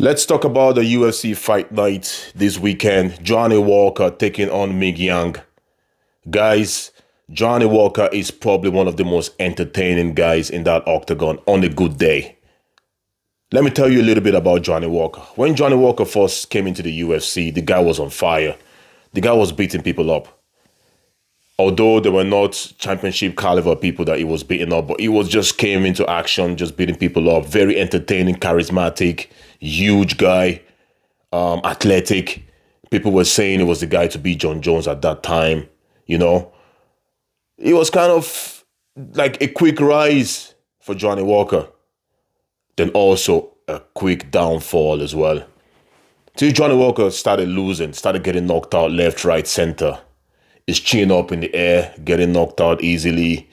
Let's talk about the UFC fight night this weekend. Johnny Walker taking on Ming Yang. Guys, Johnny Walker is probably one of the most entertaining guys in that octagon on a good day. Let me tell you a little bit about Johnny Walker. When Johnny Walker first came into the UFC, the guy was on fire. The guy was beating people up. Although they were not championship caliber people that he was beating up, but he was just came into action, just beating people up. Very entertaining, charismatic, huge guy, athletic. People were saying it was the guy to beat John Jones at that time. You know, it was kind of like a quick rise for Johnny Walker, then also a quick downfall as well. Till Johnny Walker started losing, started getting knocked out left, right, center. His chin up in the air, getting knocked out easily.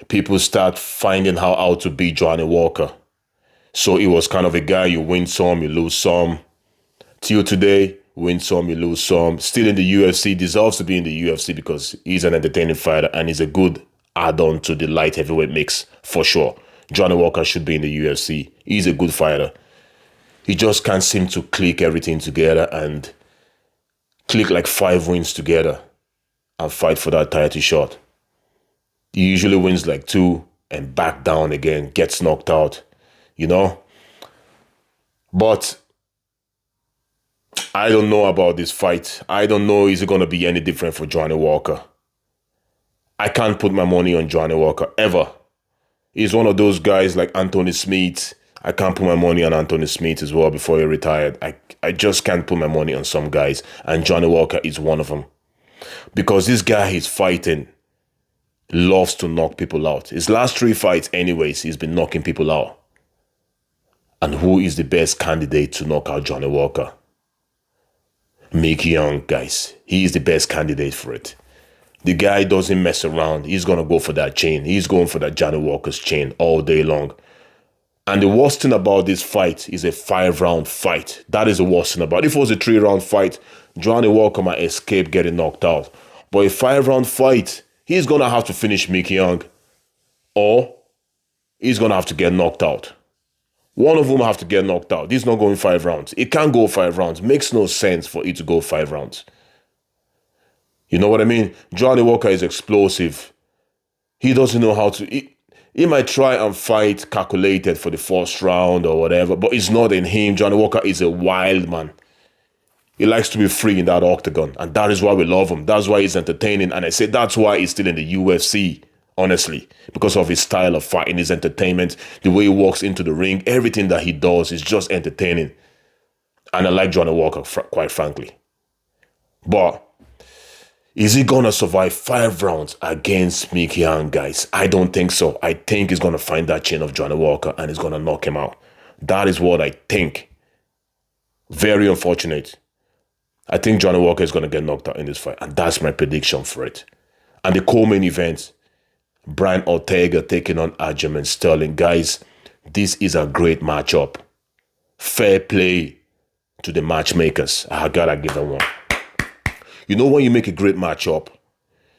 People start finding how to beat Johnny Walker. So it was kind of a guy, you win some, you lose some. Till today, win some, you lose some. Still in the UFC, deserves to be in the UFC because he's an entertaining fighter and he's a good add-on to the light heavyweight mix, for sure. Johnny Walker should be in the UFC. He's a good fighter. He just can't seem to click everything together and click like 5 wins together and fight for that title shot. He usually wins like 2 and back down again, gets knocked out, you know? But I don't know about this fight. I don't know is it going to be any different for Johnny Walker. I can't put my money on Johnny Walker ever. He's one of those guys like Anthony Smith. I can't put my money on Anthony Smith as well before he retired. I just can't put my money on some guys, and Johnny Walker is one of them. Because this guy he's fighting loves to knock people out. His last 3 fights anyways, he's been knocking people out. And who is the best candidate to knock out Johnny Walker? Ming Yang, guys. He is the best candidate for it. The guy doesn't mess around. He's going to go for that chain. He's going for that Johnny Walker's chain all day long. And the worst thing about this fight is a 5-round fight. That is the worst thing about it. If it was a 3-round fight, Johnny Walker might escape getting knocked out. But a 5-round fight, he's going to have to finish Ming Yang, or he's going to have to get knocked out. One of them have to get knocked out. He's not going 5 rounds. It can't go 5 rounds. Makes no sense for it to go 5 rounds. You know what I mean? Johnny Walker is explosive. He doesn't know how to... He might try and fight calculated for the first round or whatever, but it's not in him. Johnny Walker is a wild man. He likes to be free in that octagon, and that is why we love him. That's why he's entertaining, and I say that's why he's still in the UFC, honestly, because of his style of fighting, his entertainment, the way he walks into the ring, everything that he does is just entertaining. And I like Johnny Walker, quite frankly. But is he going to survive 5 rounds against Ming Yang, guys? I don't think so. I think he's going to find that chin of Johnny Walker and he's going to knock him out. That is what I think. Very unfortunate. I think Johnny Walker is going to get knocked out in this fight. And that's my prediction for it. And the co-main event, Brian Ortega taking on Aiman Sterling. Guys, this is a great matchup. Fair play to the matchmakers. I got to give them one. You know, when you make a great matchup,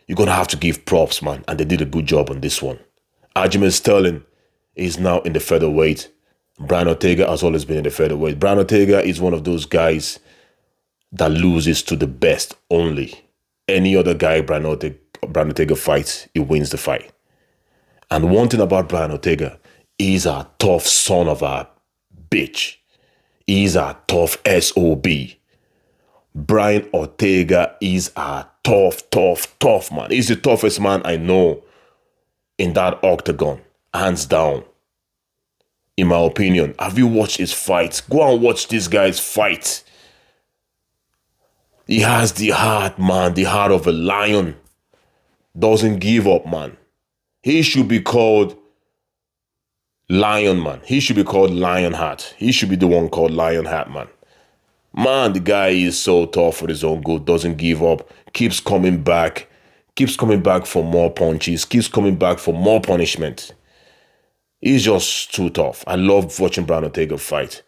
you're going to have to give props, man. And they did a good job on this one. Aiman Sterling is now in the featherweight. Brian Ortega has always been in the featherweight. Brian Ortega is one of those guys that loses to the best only. Any other guy Brian Ortega fights, he wins the fight. And one thing about Brian Ortega, he's a tough son of a bitch. He's a tough SOB. Brian Ortega is a tough man. He's the toughest man I know in that octagon, hands down. In my opinion, have you watched his fights? Go and watch this guy's fight. He has the heart, man, the heart of a lion. Doesn't give up, man. He should be called Lion, man. He should be called Lionheart. He should be the one called Lionheart, man. Man, the guy is so tough for his own good, doesn't give up, keeps coming back for more punches, keeps coming back for more punishment. He's just too tough. I love watching Brian Ortega fight.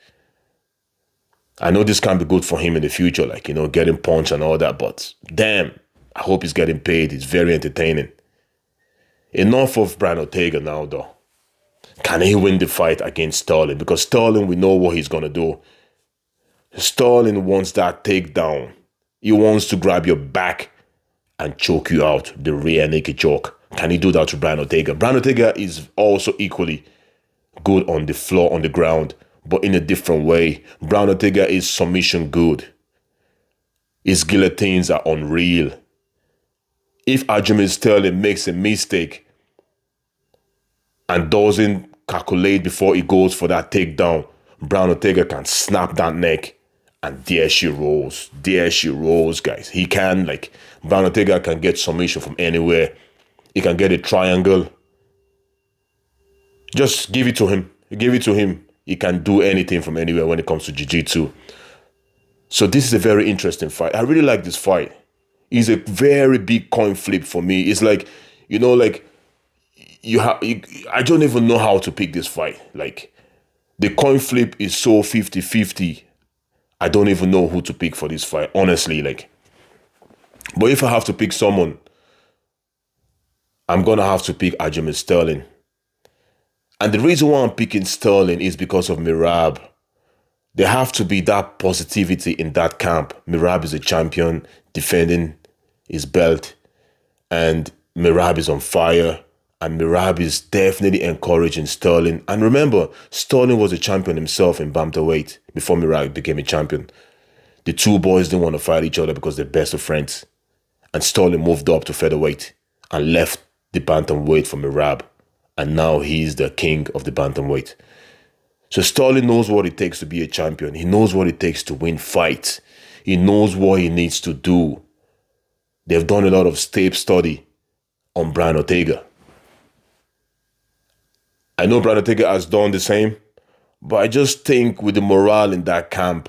I know this can be good for him in the future, like, you know, getting punched and all that, but damn, I hope he's getting paid. It's very entertaining. Enough of Brian Ortega now, though. Can he win the fight against Sterling? Because Sterling, we know what he's going to do. Sterling wants that takedown. He wants to grab your back and choke you out, the rear naked choke. Can he do that to Brian Ortega? Brian Ortega is also equally good on the floor, on the ground, but in a different way. Brian Ortega is submission good. His guillotines are unreal. If Aljamain Sterling makes a mistake and doesn't calculate before he goes for that takedown, Brian Ortega can snap that neck and there she rolls. There she rolls, guys. He can, Brian Ortega can get submission from anywhere. He can get a triangle. Just give it to him. Give it to him. He can do anything from anywhere when it comes to jiu-jitsu. So this is a very interesting fight. I really like this fight. It's a very big coin flip for me. It's I don't even know how to pick this fight. The coin flip is so 50-50. I don't even know who to pick for this fight, honestly. But if I have to pick someone, I'm gonna have to pick Aljamain Sterling. And the reason why I'm picking Sterling is because of Merab. There have to be that positivity in that camp. Merab is a champion defending his belt, and Merab is on fire, and Merab is definitely encouraging Sterling. And remember, Sterling was a champion himself in bantamweight before Merab became a champion. The two boys didn't want to fight each other because they're best of friends. And Sterling moved up to featherweight and left the bantamweight for Merab. And now he's the king of the bantamweight. So Sterling knows what it takes to be a champion. He knows what it takes to win fights. He knows what he needs to do. They've done a lot of tape study on Brian Ortega. I know Brian Ortega has done the same, but I just think with the morale in that camp,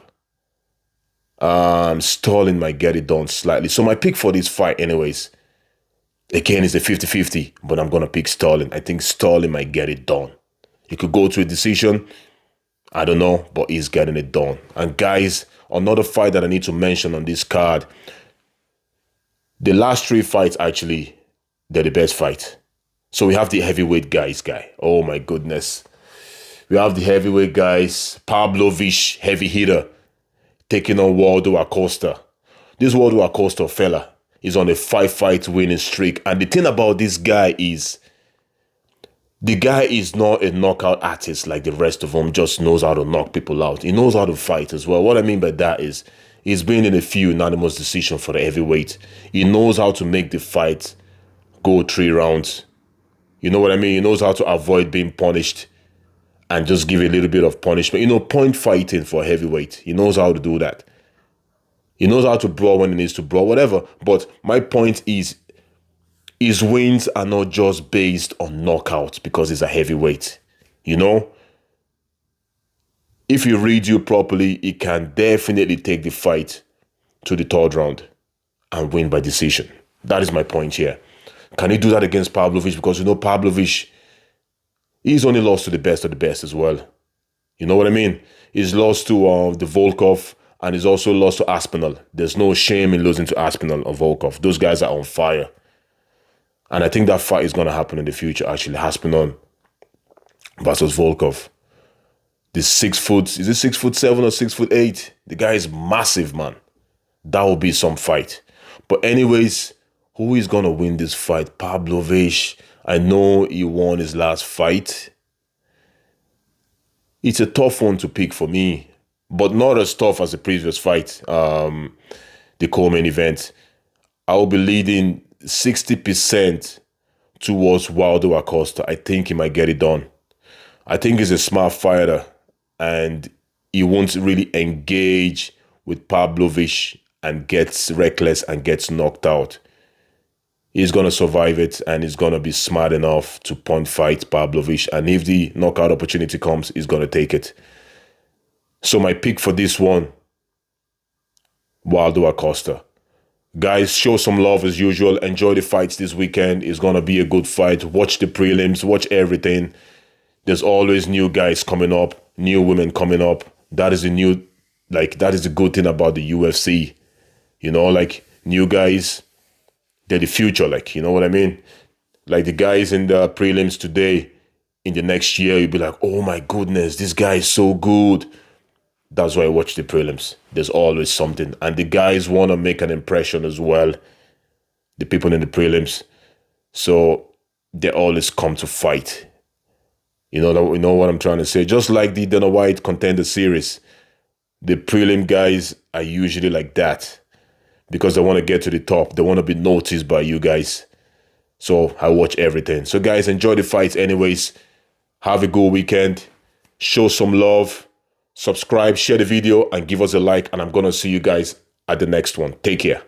Sterling might get it done slightly. So my pick for this fight anyways, again, is a 50-50, but I'm going to pick Sterling. I think Sterling might get it done. He could go to a decision. I don't know, but he's getting it done. And guys, another fight that I need to mention on this card, the last three fights, actually, they're the best fight. So we have the heavyweight guys. Oh my goodness. We have the heavyweight guys. Pablo Vish, heavy hitter, taking on Waldo Costa. This Waldo Costa fella is on a 5-fight winning streak. And the thing about this guy is, the guy is not a knockout artist like the rest of them, just knows how to knock people out. He knows how to fight as well. What I mean by that is, he's been in a few unanimous decisions for the heavyweight. He knows how to make the fight go 3 rounds. You know what I mean? He knows how to avoid being punished and just give a little bit of punishment. Point fighting for heavyweight. He knows how to do that. He knows how to brawl when he needs to brawl, whatever. But my point is, his wins are not just based on knockouts because he's a heavyweight. If you read you properly, he can definitely take the fight to the 3rd round and win by decision. That is my point here. Can he do that against Pablo Vish? Because Pablo Vish, he's only lost to the best of the best as well. You know what I mean? He's lost to the Volkov, and he's also lost to Aspinall. There's no shame in losing to Aspinall or Volkov. Those guys are on fire. And I think that fight is going to happen in the future, actually. Aspinall versus Volkov. This 6 foot, is it 6'7" or 6'8"? The guy is massive, man. That will be some fight. But anyways, who is going to win this fight? Pablo Vish. I know he won his last fight. It's a tough one to pick for me, but not as tough as the previous fight, the co-main event. I will be leading 60% towards Waldo Costa. I think he might get it done. I think he's a smart fighter, and he won't really engage with Pablo Vish and gets reckless and gets knocked out. He's going to survive it, and he's going to be smart enough to point fight Pablo Vish. And if the knockout opportunity comes, he's going to take it. So my pick for this one, Waldo Costa. Guys, show some love as usual. Enjoy the fights this weekend. It's going to be a good fight. Watch the prelims. Watch everything. There's always new guys coming up. New women coming up. That is that is the good thing about the UFC. New guys, they're the future, you know what I mean? Like the guys in the prelims today, in the next year, you'll be like, oh my goodness, this guy is so good. That's why I watch the prelims. There's always something. And the guys want to make an impression as well, the people in the prelims. So they always come to fight. You know what I'm trying to say? Just like the Dana White Contender Series, the prelim guys are usually like that because they want to get to the top. They want to be noticed by you guys. So I watch everything. So guys, enjoy the fights anyways. Have a good weekend. Show some love. Subscribe, share the video, and give us a like. And I'm going to see you guys at the next one. Take care.